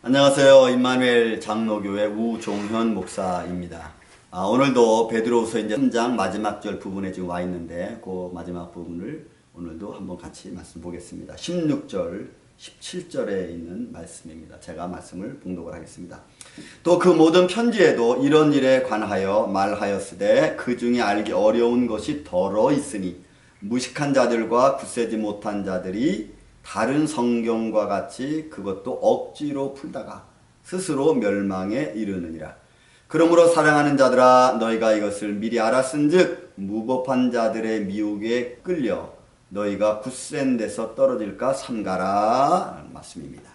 안녕하세요. 임마누엘 장로교회 우종현 목사입니다. 오늘도 베드로후서 이제 3장 마지막 절 부분에 지금 와 있는데 그 마지막 부분을 오늘도 한번 같이 말씀 보겠습니다. 16절, 17절에 있는 말씀입니다. 제가 말씀을 봉독을 하겠습니다. 또 그 모든 편지에도 이런 일에 관하여 말하였으되 그 중에 알기 어려운 것이 더러 있으니 무식한 자들과 굳세지 못한 자들이 다른 성경과 같이 그것도 억지로 풀다가 스스로 멸망에 이르느니라. 그러므로 사랑하는 자들아 너희가 이것을 미리 알았은즉 무법한 자들의 미혹에 끌려 너희가 굳센 데서 떨어질까 삼가라 말씀입니다.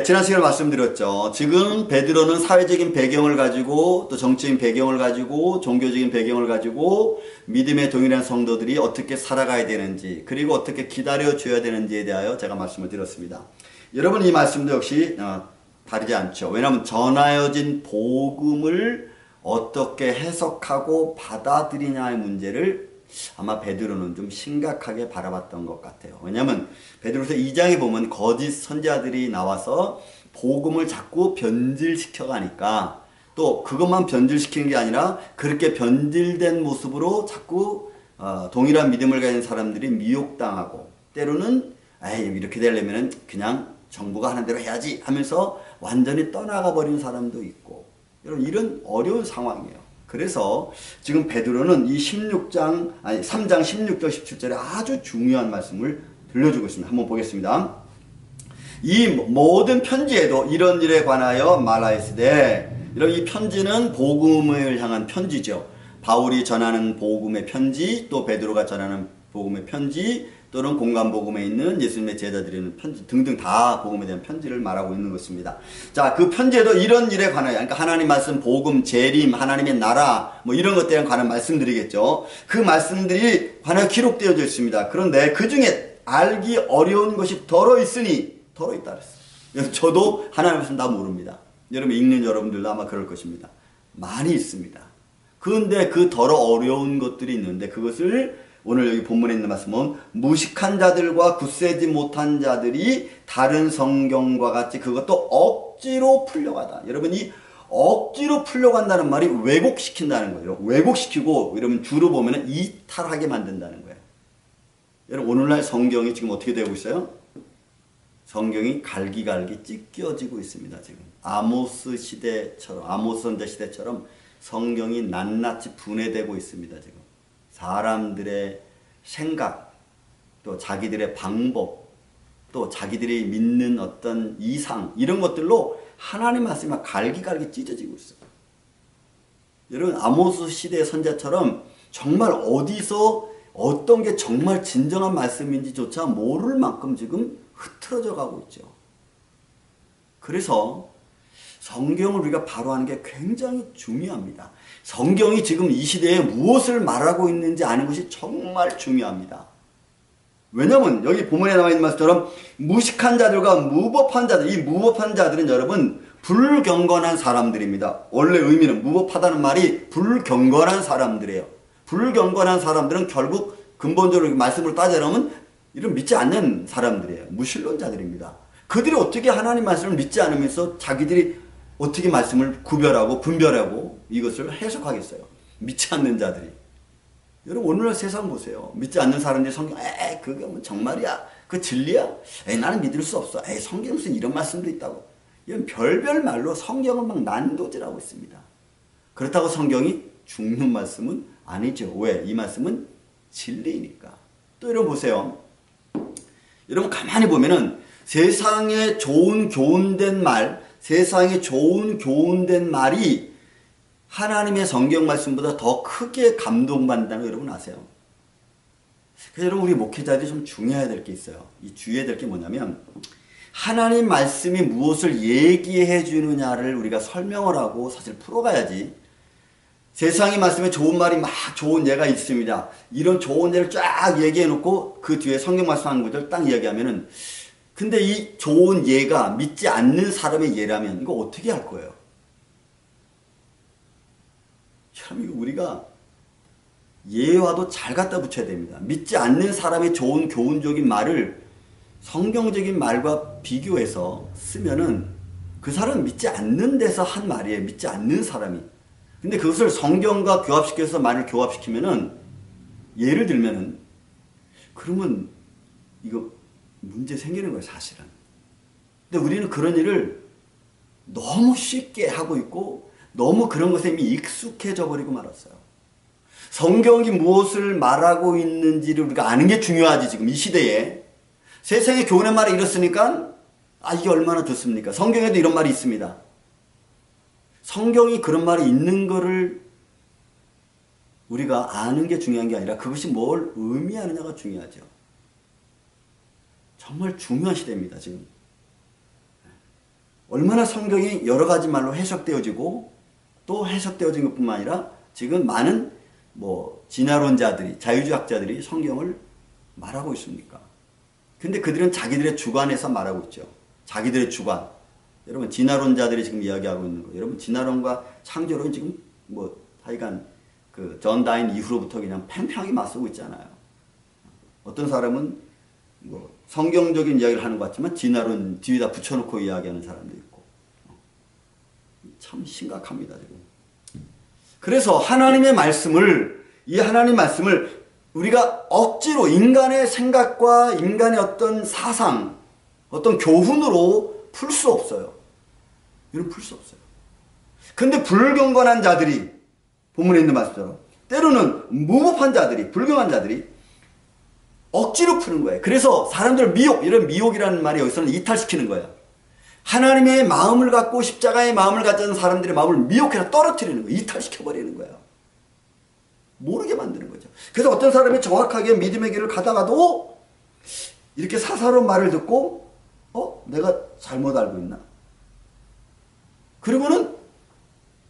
지난 시간에 말씀드렸죠. 지금 베드로는 사회적인 배경을 가지고 또 정치적인 배경을 가지고 종교적인 배경을 가지고 믿음에 동일한 성도들이 어떻게 살아가야 되는지 그리고 어떻게 기다려줘야 되는지에 대하여 제가 말씀을 드렸습니다. 여러분 이 말씀도 역시 다르지 않죠. 왜냐하면 전하여진 복음을 어떻게 해석하고 받아들이냐의 문제를 아마 베드로는 좀 심각하게 바라봤던 것 같아요. 왜냐하면 베드로서 2장에 보면 거짓 선지자들이 나와서 복음을 자꾸 변질시켜 가니까 또 그것만 변질시키는 게 아니라 그렇게 변질된 모습으로 자꾸 동일한 믿음을 가진 사람들이 미혹당하고 때로는 이렇게 되려면 그냥 정부가 하는 대로 해야지 하면서 완전히 떠나가 버리는 사람도 있고 이런 어려운 상황이에요. 그래서 지금 베드로는 이 3장 16절 17절에 아주 중요한 말씀을 들려주고 있습니다. 한번 보겠습니다. 이 모든 편지에도 이런 일에 관하여 말하였으되, 이 편지는 복음을 향한 편지죠. 바울이 전하는 복음의 편지, 또 베드로가 전하는 복음의 편지, 또는 공간복음에 있는 예수님의 제자들이는 편지 등등 다 복음에 대한 편지를 말하고 있는 것입니다. 자, 그 편지에도 이런 일에 관하여, 그러니까 하나님 말씀, 복음, 재림, 하나님의 나라, 이런 것들에 관한 말씀드리겠죠. 그 말씀들이 관하여 기록되어져 있습니다. 그런데 그 중에 알기 어려운 것이 더러 있으니, 더러 있다 그랬어요. 저도 하나님 말씀 다 모릅니다. 여러분 읽는 여러분들도 아마 그럴 것입니다. 많이 있습니다. 그런데 그 더러 어려운 것들이 있는데 그것을 오늘 여기 본문에 있는 말씀은 무식한 자들과 굳세지 못한 자들이 다른 성경과 같이 그것도 억지로 풀려가다. 여러분 이 억지로 풀려간다는 말이 왜곡시킨다는 거예요. 왜곡시키고 여러분 주로 보면 이탈하게 만든다는 거예요. 여러분 오늘날 성경이 지금 어떻게 되고 있어요? 성경이 갈기갈기 찢겨지고 있습니다. 지금 아모스 선자 시대처럼 성경이 낱낱이 분해되고 있습니다. 지금 사람들의 생각, 또 자기들의 방법, 또 자기들이 믿는 어떤 이상 이런 것들로 하나님 말씀이 막 갈기갈기 찢어지고 있어요. 여러분 아모스 시대의 선자처럼 정말 어디서 어떤 게 정말 진정한 말씀인지조차 모를 만큼 지금 흐트러져 가고 있죠. 그래서 성경을 우리가 바로 하는 게 굉장히 중요합니다. 성경이 지금 이 시대에 무엇을 말하고 있는지 아는 것이 정말 중요합니다. 왜냐하면 여기 본문에 나와 있는 말씀처럼 무식한 자들과 무법한 자들, 이 무법한 자들은 여러분 불경건한 사람들입니다. 원래 의미는 무법하다는 말이 불경건한 사람들이에요. 불경건한 사람들은 결국 근본적으로 말씀을 따지려면 이런 믿지 않는 사람들이에요. 무신론자들입니다. 그들이 어떻게 하나님 말씀을 믿지 않으면서 자기들이 어떻게 말씀을 구별하고 분별하고 이것을 해석하겠어요? 믿지 않는 자들이. 여러분 오늘날 세상 보세요. 믿지 않는 사람들이 성경 그게 뭐 정말이야? 그 진리야? 나는 믿을 수 없어. 성경에 무슨 이런 말씀도 있다고. 이런 별별 말로 성경을 막 난도질하고 있습니다. 그렇다고 성경이 죽는 말씀은 아니죠. 왜? 이 말씀은 진리니까. 또 여러분 보세요. 여러분 가만히 보면은 세상에 좋은 교훈된 말, 세상에 좋은 교훈된 말이 하나님의 성경 말씀보다 더 크게 감동받는다는 거 여러분 아세요? 그래서 여러분 우리 목회자들이 좀 중요해야 될 게 있어요. 이 주의해야 될 게 뭐냐면 하나님 말씀이 무엇을 얘기해 주느냐를 우리가 설명을 하고 사실 풀어가야지 세상의 말씀에 좋은 말이 막 좋은 예가 있습니다. 이런 좋은 예를 쫙 얘기해 놓고 그 뒤에 성경 말씀 하는 것들 딱 이야기하면은 근데 이 좋은 예가 믿지 않는 사람의 예라면 이거 어떻게 할 거예요? 참 이거 우리가 예와도 잘 갖다 붙여야 됩니다. 믿지 않는 사람의 좋은 교훈적인 말을 성경적인 말과 비교해서 쓰면은 그 사람은 믿지 않는 데서 한 말이에요. 믿지 않는 사람이. 근데 그것을 성경과 교합시켜서 말을 교합시키면은 예를 들면은 그러면 이거 문제 생기는 거예요, 사실은. 근데 우리는 그런 일을 너무 쉽게 하고 있고 너무 그런 것에 이미 익숙해져 버리고 말았어요. 성경이 무엇을 말하고 있는지를 우리가 아는 게 중요하지. 지금 이 시대에 세상에 교훈의 말이 이렇으니까 이게 얼마나 좋습니까? 성경에도 이런 말이 있습니다. 성경이 그런 말이 있는 거를 우리가 아는 게 중요한 게 아니라 그것이 뭘 의미하느냐가 중요하죠. 정말 중요한 시대입니다, 지금. 얼마나 성경이 여러 가지 말로 해석되어지고 또 해석되어진 것뿐만 아니라 지금 많은 진화론자들이, 자유주의학자들이 성경을 말하고 있습니까? 근데 그들은 자기들의 주관에서 말하고 있죠. 자기들의 주관. 여러분, 진화론자들이 지금 이야기하고 있는 거. 여러분, 진화론과 창조론이 지금 하여간 존 다인 이후로부터 그냥 팽팽하게 맞서고 있잖아요. 어떤 사람은 성경적인 이야기를 하는 것 같지만 진화론 뒤에다 붙여놓고 이야기하는 사람도 있고. 참 심각합니다, 지금. 그래서 이 하나님 말씀을 우리가 억지로 인간의 생각과 인간의 어떤 사상, 어떤 교훈으로 풀 수 없어요. 이런 풀 수 없어요. 근데 불경건한 자들이, 본문에 있는 말씀처럼, 때로는 무법한 자들이, 불경한 자들이 억지로 푸는 거예요. 그래서 사람들을 이런 미혹이라는 말이 여기서는 이탈시키는 거예요. 하나님의 마음을 갖고 십자가의 마음을 가진 사람들의 마음을 미혹해서 떨어뜨리는 거예요. 이탈시켜버리는 거예요. 모르게 만드는 거죠. 그래서 어떤 사람이 정확하게 믿음의 길을 가다가도 이렇게 사사로운 말을 듣고 내가 잘못 알고 있나? 그리고는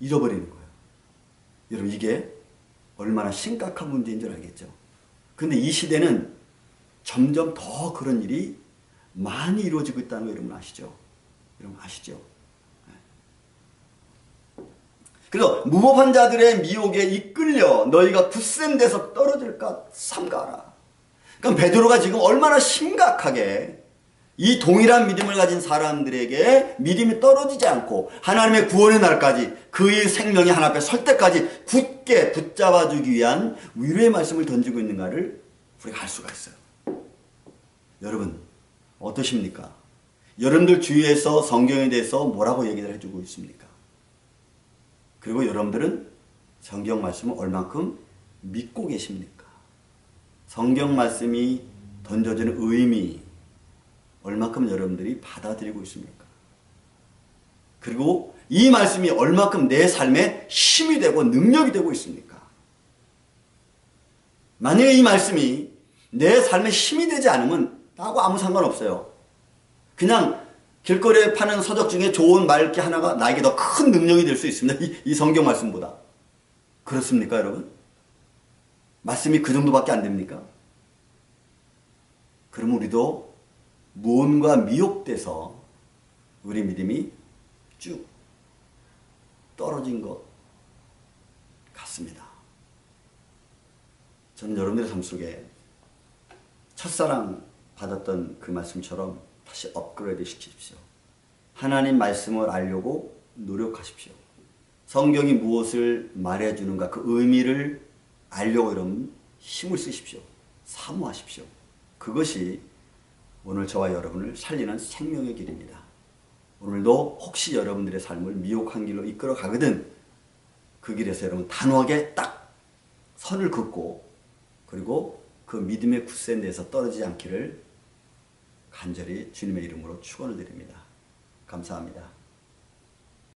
잃어버리는 거예요. 여러분, 이게 얼마나 심각한 문제인 줄 알겠죠? 근데 이 시대는 점점 더 그런 일이 많이 이루어지고 있다는 거 여러분 아시죠? 여러분 아시죠? 그래서 무법한 자들의 미혹에 이끌려 너희가 굳센 데서 떨어질까 삼가라. 그럼 베드로가 지금 얼마나 심각하게 이 동일한 믿음을 가진 사람들에게 믿음이 떨어지지 않고 하나님의 구원의 날까지 그의 생명이 하나 앞에 설 때까지 굳게 붙잡아주기 위한 위로의 말씀을 던지고 있는가를 우리가 알 수가 있어요. 여러분 어떠십니까? 여러분들 주위에서 성경에 대해서 뭐라고 얘기를 해주고 있습니까? 그리고 여러분들은 성경 말씀을 얼만큼 믿고 계십니까? 성경 말씀이 던져지는 의미 얼만큼 여러분들이 받아들이고 있습니까? 그리고 이 말씀이 얼만큼 내 삶에 힘이 되고 능력이 되고 있습니까? 만약에 이 말씀이 내 삶에 힘이 되지 않으면 나하고 아무 상관없어요. 그냥 길거리에 파는 서적 중에 좋은 말기 하나가 나에게 더 큰 능력이 될 수 있습니다. 이 성경 말씀보다. 그렇습니까, 여러분? 말씀이 그 정도밖에 안 됩니까? 그럼 우리도 무언가 미혹돼서 우리 믿음이 쭉 떨어진 것 같습니다. 저는 여러분들의 삶 속에 첫사랑 받았던 그 말씀처럼 다시 업그레이드 시키십시오. 하나님 말씀을 알려고 노력하십시오. 성경이 무엇을 말해주는가 그 의미를 알려고 여러분 힘을 쓰십시오. 사모하십시오. 그것이 오늘 저와 여러분을 살리는 생명의 길입니다. 오늘도 혹시 여러분들의 삶을 미혹한 길로 이끌어 가거든 그 길에서 여러분 단호하게 딱 선을 긋고 그리고 그 믿음의 굳센 데서 떨어지지 않기를 간절히 주님의 이름으로 축원을 드립니다. 감사합니다.